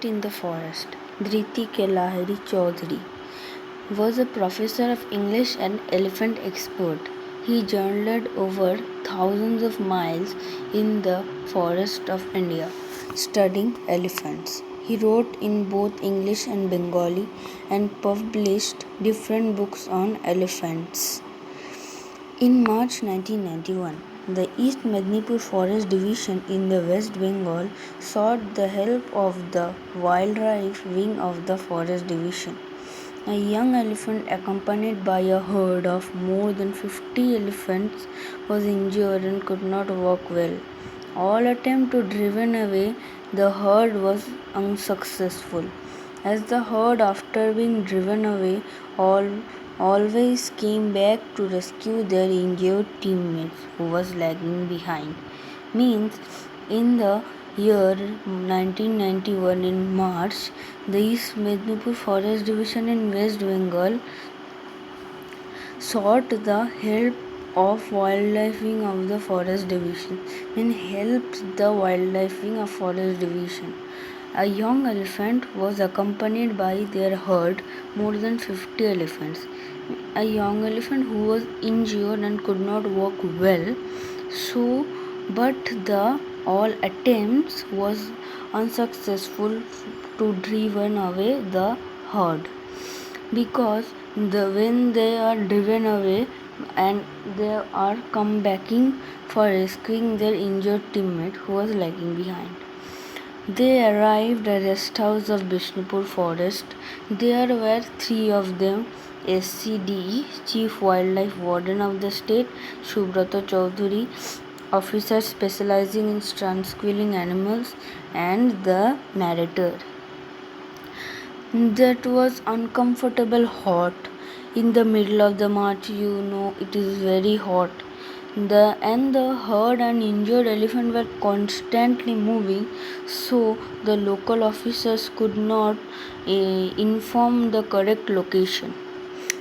In the forest, Dhriti ke Lahari Choudhury was a professor of English and elephant expert. He journeyed over thousands of miles in the forest of India, studying elephants. He wrote in both English and Bengali and published different books on elephants. In March 1991, the East Mednipur Forest Division in the West Bengal sought the help of the Wildlife Wing of the Forest Division. A young elephant accompanied by a herd of more than 50 elephants was injured and could not walk well. All attempts to driven away the herd was unsuccessful, as the herd, after being driven away, always came back to rescue their injured teammates who was lagging behind. Means in the year 1991 in March, the East Mednipur Forest Division in West Bengal sought the help of Wildlife Wing of the Forest Division and helped the Wildlife Wing of Forest Division. A young elephant was accompanied by their herd, more than 50 elephants. A young elephant who was injured and could not walk well, but the all attempts was unsuccessful to driven away the herd, because when they are driven away and they are come backing for rescuing their injured teammate who was lagging behind. They arrived at rest house of Bishnupur Forest. There were three of them: SCDE, Chief Wildlife Warden of the state, Subrata Choudhury, officer specializing in tranquilizing animals, and the narrator. That was uncomfortable hot. In the middle of the march, it is very hot. The herd and injured elephant were constantly moving, so the local officers could not inform the correct location.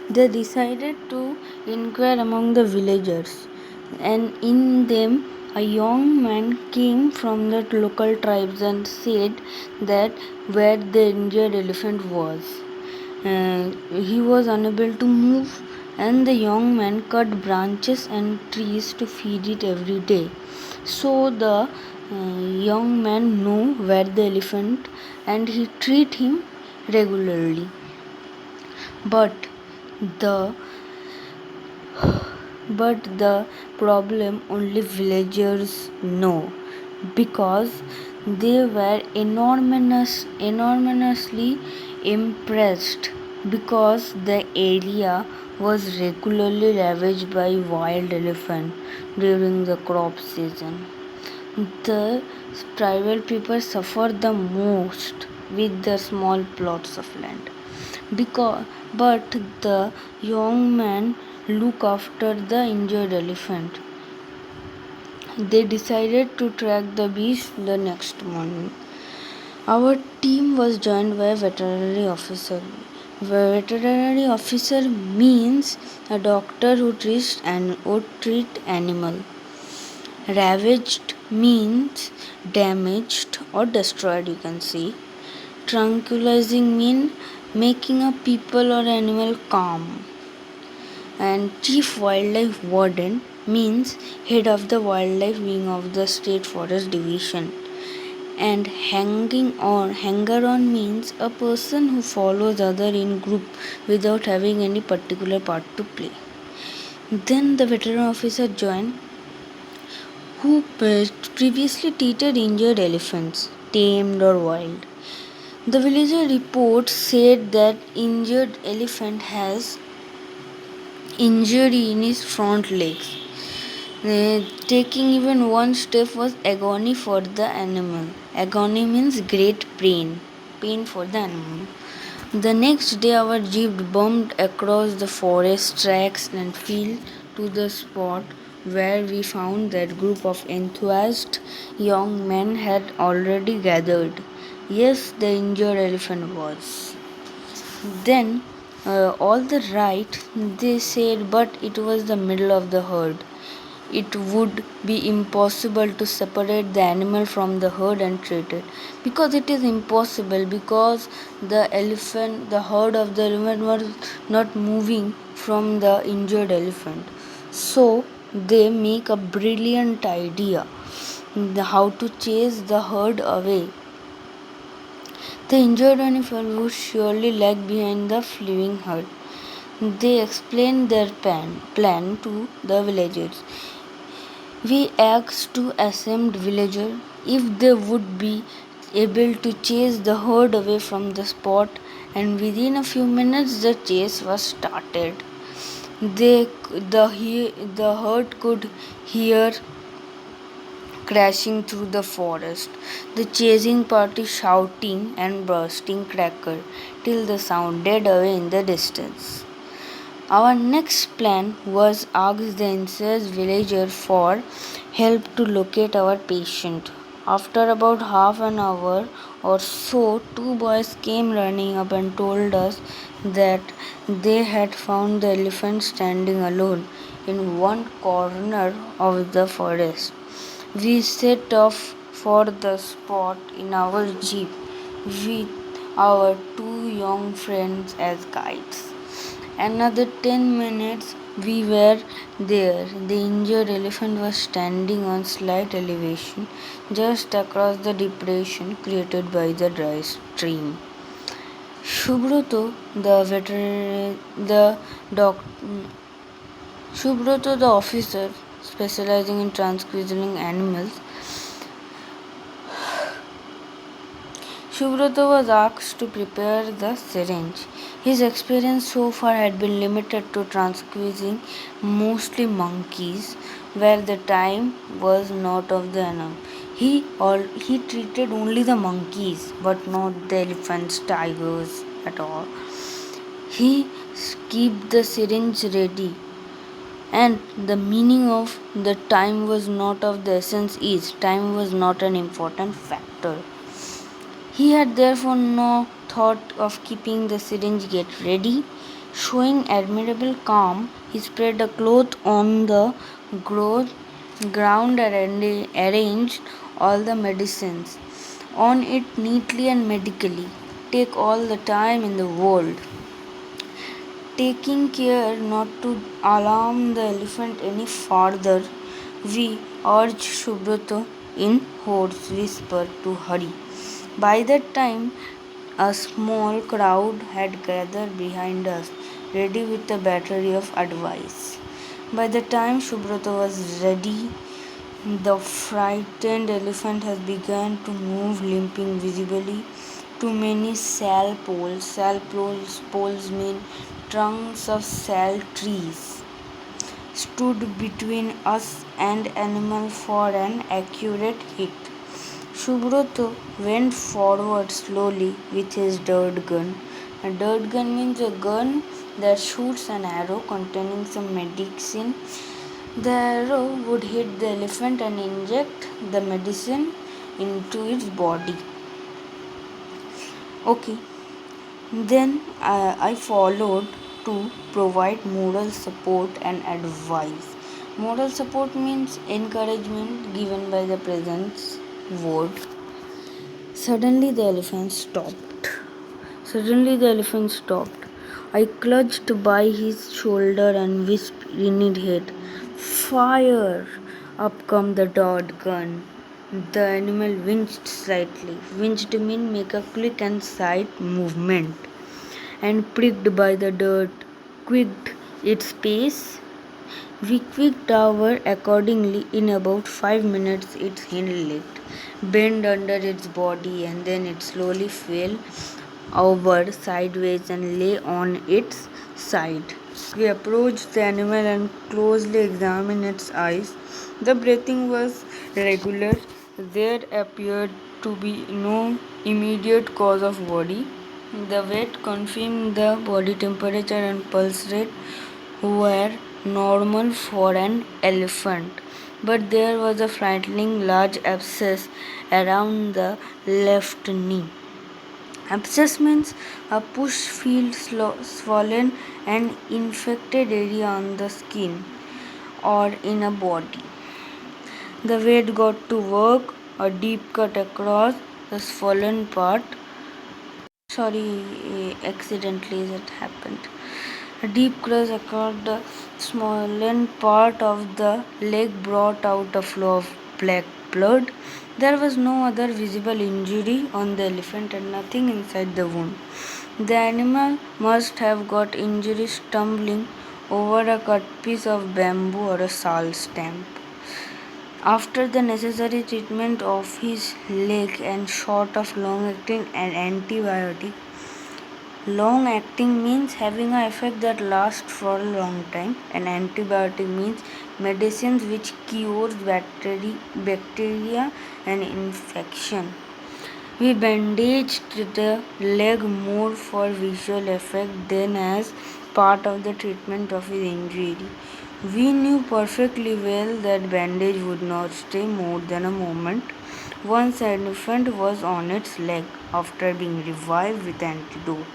They decided to inquire among the villagers, and in them a young man came from the local tribes and said that where the injured elephant was. He was unable to move, and the young man cut branches and trees to feed it every day. So the young man knew where the elephant, and he treat him regularly. But the problem only villagers know, because they were enormously impressed, because the area was regularly ravaged by wild elephant during the crop season. The tribal people suffered the most with the small plots of land, but the young man looked after the injured elephant. They decided to track the beast the next morning. Our team was joined by a veterinary officer. Veterinary officer means a doctor who treats animal. Ravaged means damaged or destroyed, you can say. Tranquilizing means making a people or animal calm. And Chief Wildlife Warden means head of the Wildlife Wing of the State Forest Division. And hanger on means a person who follows other in group without having any particular part to play. Then the veteran officer joined, who previously treated injured elephants, tamed or wild. The villager report said that injured elephant has injury in his front legs. Taking even one step was agony for the animal. Agony means great pain for the animal. The next day, our jeep bumped across the forest tracks and flew to the spot where we found that group of enthused young men had already gathered. Yes, the injured elephant was. Then, all the right, they said, but it was the middle of the herd. it would be impossible to separate the animal from the herd and treat it, because it is impossible, because the herd of the elephant was not moving from the injured elephant. So they make a brilliant idea how to chase the herd away. The injured elephant would surely lag behind the fleeing herd. They explained their plan to the villagers. We asked to assembled villagers if they would be able to chase the herd away from the spot, and within a few minutes the chase was started. The herd could hear crashing through the forest, the chasing party shouting and bursting cracker till the sound died away in the distance. Our next plan was ask the incensed villager for help to locate our patient. After about half an hour or so, two boys came running up and told us that they had found the elephant standing alone in one corner of the forest. We set off for the spot in our jeep with our two young friends as guides. Another 10 minutes we were there. The injured elephant was standing on slight elevation just across the depression created by the dry stream. Shubroto, the veteran, the doc, Shubroto, the officer specializing in tranquilizing animals, Shubroto was asked to prepare the syringe. His experience so far had been limited to tranquilizing mostly monkeys, where the time was not of the annum. He treated only the monkeys, but not the elephants, tigers at all. He kept the syringe ready, and the meaning of the time was not of the essence is time was not an important factor. He had therefore no thought of keeping the syringe get ready. Showing admirable calm, he spread a cloth on the ground and arranged all the medicines on it neatly and medically. Take all the time in the world. Taking care not to alarm the elephant any farther, we urged Subroto in hoarse whisper to hurry. By that time, a small crowd had gathered behind us, ready with a battery of advice. By the time Subroto was ready, the frightened elephant has begun to move, limping visibly. Too many sal poles. Poles mean trunks of sal trees, stood between us and animal for an accurate hit. Subroto went forward slowly with his dirt gun. A dirt gun means a gun that shoots an arrow containing some medicine. The arrow would hit the elephant and inject the medicine into its body. Okay, then I followed to provide moral support and advice. Moral support means encouragement given by the presence word. Suddenly the elephant stopped. I clutched by his shoulder and whispered in his head, "Fire!" Up come the dart gun. The animal winced slightly. Winched means make a quick and side movement, and pricked by the dirt, quicked its pace. We quicked our accordingly. In about 5 minutes its hind leg bent under its body, and then it slowly fell over sideways and lay on its side. We approached the animal and closely examined its eyes. The breathing was regular. There appeared to be no immediate cause of worry. The vet confirmed the body temperature and pulse rate were normal for an elephant, but there was a frightening large abscess around the left knee. Abscess means a push-filled, swollen and infected area on the skin. or in a body. The weight got to work, a deep cut across the swollen part. Accidentally that happened. A deep cut across the swollen part of the leg brought out a flow of black blood. There was no other visible injury on the elephant and nothing inside the wound. The animal must have got injury stumbling over a cut piece of bamboo or a sal stamp. After the necessary treatment of his leg and short of long-acting and antibiotic, long-acting means having an effect that lasts for a long time, and antibiotic means medicines which cures bacteria and infection. We bandaged the leg more for visual effect than as part of the treatment of his injury. We knew perfectly well that bandage would not stay more than a moment once the elephant was on its leg after being revived with antidote.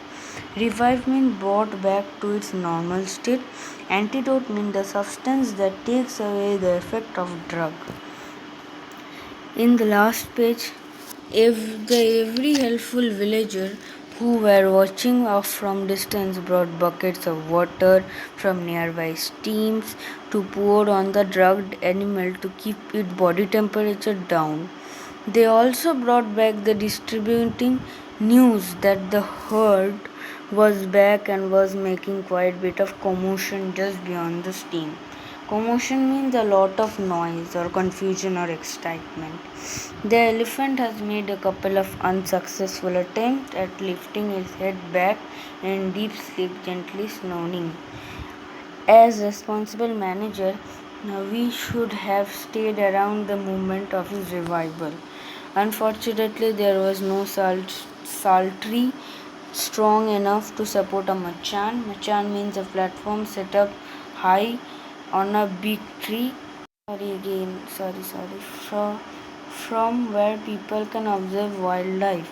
Revived means brought back to its normal state. Antidote means the substance that takes away the effect of drug. In the last page, every helpful villager who were watching off from distance brought buckets of water from nearby streams to pour on the drugged animal to keep its body temperature down. They also brought back the distributing news that the herd was back and was making quite a bit of commotion just beyond the stream. Commotion means a lot of noise or confusion or excitement. The elephant has made a couple of unsuccessful attempts at lifting his head back in deep sleep, gently snoring. As responsible manager, we should have stayed around the moment of his revival. Unfortunately, there was no tree strong enough to support a machan. Machan means a platform set up high on a big tree. From where people can observe wildlife,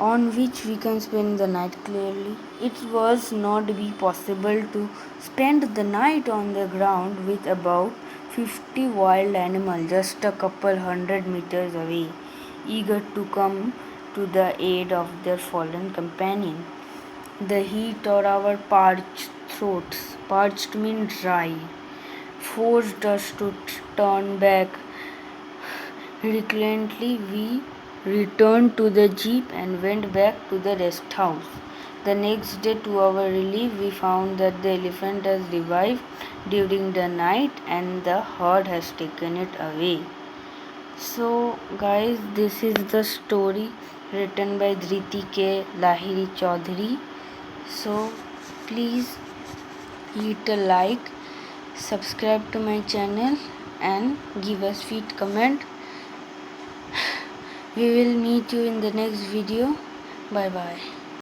on which we can spend the night clearly. It was not be possible to spend the night on the ground with about 50 wild animals just a couple hundred meters away, eager to come to the aid of their fallen companion. The heat or our parched throats, parched means dry, forced us to turn back. Reluctantly, we returned to the jeep and went back to the rest house. The next day, to our relief, we found that the elephant has revived during the night and the herd has taken it away. So, guys, this is the story written by Dhriti K. Lahari Choudhury. So, please hit a like, subscribe to my channel, and give a sweet comment. We will meet you in the next video. Bye bye.